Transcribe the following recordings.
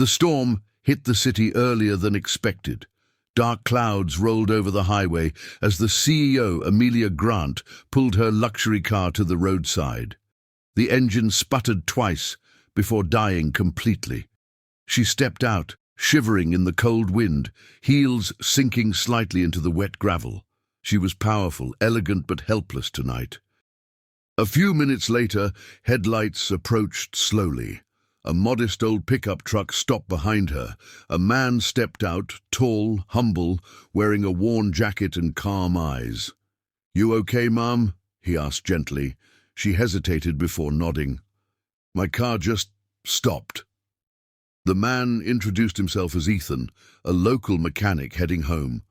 The storm hit the city earlier than expected. Dark clouds rolled over the highway as the CEO, Amelia Grant, pulled her luxury car to the roadside. The engine sputtered twice before dying completely. She stepped out, shivering in the cold wind, heels sinking slightly into the wet gravel. She was powerful, elegant but helpless tonight. A few minutes later, headlights approached slowly. A modest old pickup truck stopped behind her. A man stepped out, tall, humble, wearing a worn jacket and calm eyes. "You okay, Mom?" he asked gently. She hesitated before nodding. "My car just stopped." The man introduced himself as Ethan, a local mechanic heading home.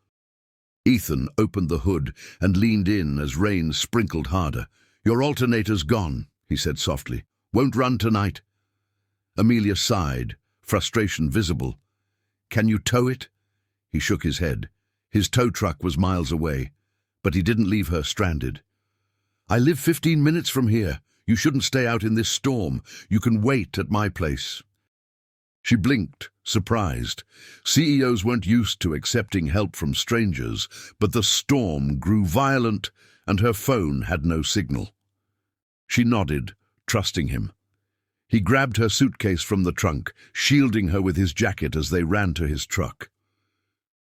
Ethan opened the hood and leaned in as rain sprinkled harder. "Your alternator's gone," he said softly. "Won't run tonight." Amelia sighed, frustration visible. "Can you tow it?" He shook his head. His tow truck was miles away, but he didn't leave her stranded. "I live 15 minutes from here. You shouldn't stay out in this storm. You can wait at my place." She blinked, surprised. CEOs weren't used to accepting help from strangers, but the storm grew violent and her phone had no signal. She nodded, trusting him. He grabbed her suitcase from the trunk, shielding her with his jacket as they ran to his truck.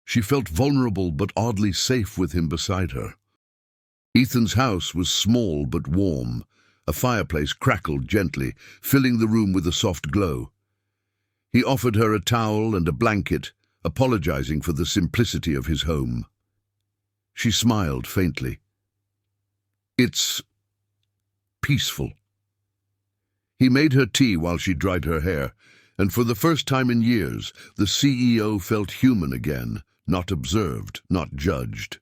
She felt vulnerable but oddly safe with him beside her. Ethan's house was small but warm. A fireplace crackled gently, filling the room with a soft glow. He offered her a towel and a blanket, apologizing for the simplicity of his home. She smiled faintly. "It's peaceful." He made her tea while she dried her hair, and for the first time in years, the CEO felt human again, not observed, not judged.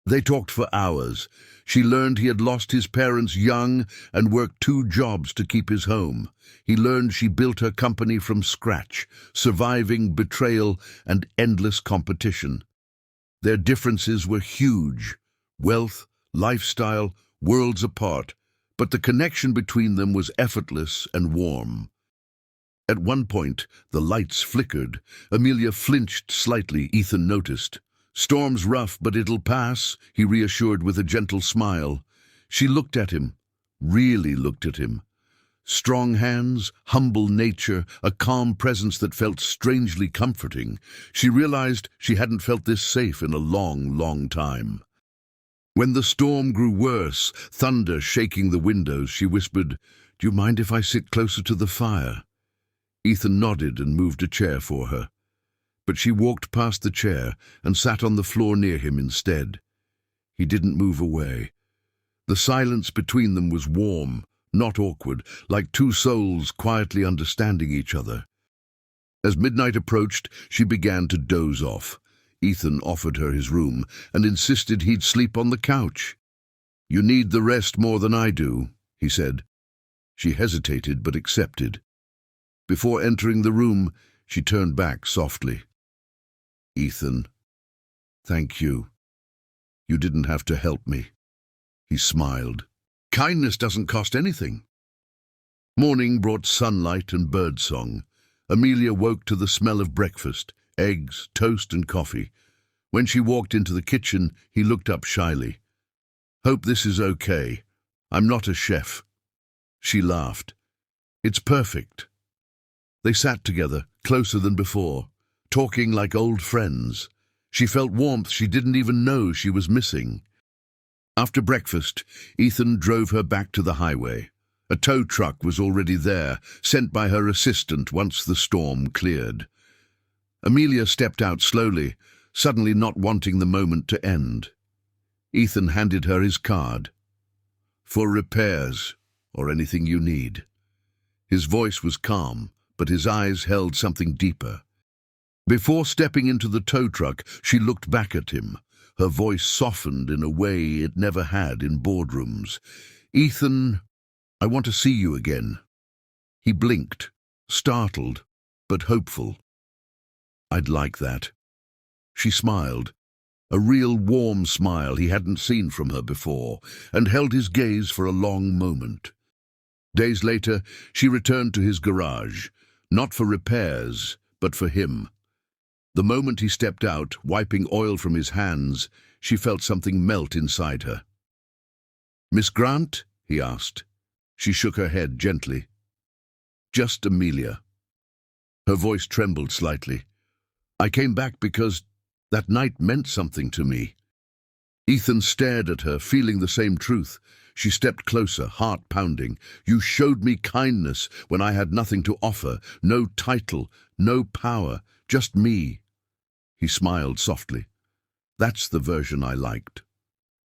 They talked for hours. She learned he had lost his parents young and worked 2 jobs to keep his home. He learned she built her company from scratch, surviving betrayal and endless competition. Their differences were huge, wealth, lifestyle, worlds apart, but the connection between them was effortless and warm. At one point, the lights flickered. Amelia flinched slightly, Ethan noticed. "Storm's rough, but it'll pass," he reassured with a gentle smile. She looked at him, really looked at him. Strong hands, humble nature, a calm presence that felt strangely comforting. She realized she hadn't felt this safe in a long, long time. When the storm grew worse, thunder shaking the windows, she whispered, "Do you mind if I sit closer to the fire?" Ethan nodded and moved a chair for her. But she walked past the chair and sat on the floor near him instead. He didn't move away. The silence between them was warm, not awkward, like 2 souls quietly understanding each other. As midnight approached, she began to doze off. Ethan offered her his room and insisted he'd sleep on the couch. "You need the rest more than I do," he said. She hesitated but accepted. Before entering the room, she turned back softly. "Ethan, thank you. You didn't have to help me." He smiled. "Kindness doesn't cost anything." Morning brought sunlight and birdsong. Amelia woke to the smell of breakfast, eggs, toast and coffee. When she walked into the kitchen, he looked up shyly. "Hope this is okay. I'm not a chef." She laughed. "It's perfect." They sat together, closer than before, talking like old friends. She felt warmth she didn't even know she was missing. After breakfast, Ethan drove her back to the highway. A tow truck was already there, sent by her assistant once the storm cleared. Amelia stepped out slowly, suddenly not wanting the moment to end. Ethan handed her his card. "For repairs, or anything you need." His voice was calm, but his eyes held something deeper. Before stepping into the tow truck, she looked back at him. Her voice softened in a way it never had in boardrooms. "Ethan, I want to see you again." He blinked, startled, but hopeful. "I'd like that." She smiled, a real warm smile he hadn't seen from her before, and held his gaze for a long moment. Days later, she returned to his garage. Not for repairs, but for him. The moment he stepped out, wiping oil from his hands, she felt something melt inside her. "Miss Grant?" he asked. She shook her head gently. "Just Amelia." Her voice trembled slightly. "I came back because that night meant something to me." Ethan stared at her, feeling the same truth. She stepped closer, heart pounding. "You showed me kindness when I had nothing to offer, no title, no power, just me." He smiled softly. "That's the version I liked."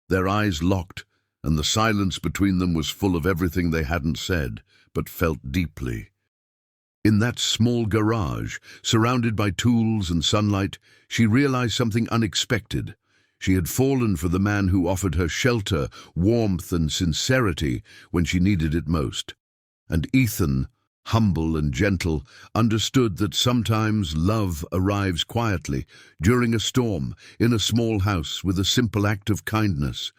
Their eyes locked, and the silence between them was full of everything they hadn't said, but felt deeply. In that small garage, surrounded by tools and sunlight, she realized something unexpected. She had fallen for the man who offered her shelter, warmth, and sincerity when she needed it most. And Ethan, humble and gentle, understood that sometimes love arrives quietly, during a storm, in a small house, with a simple act of kindness.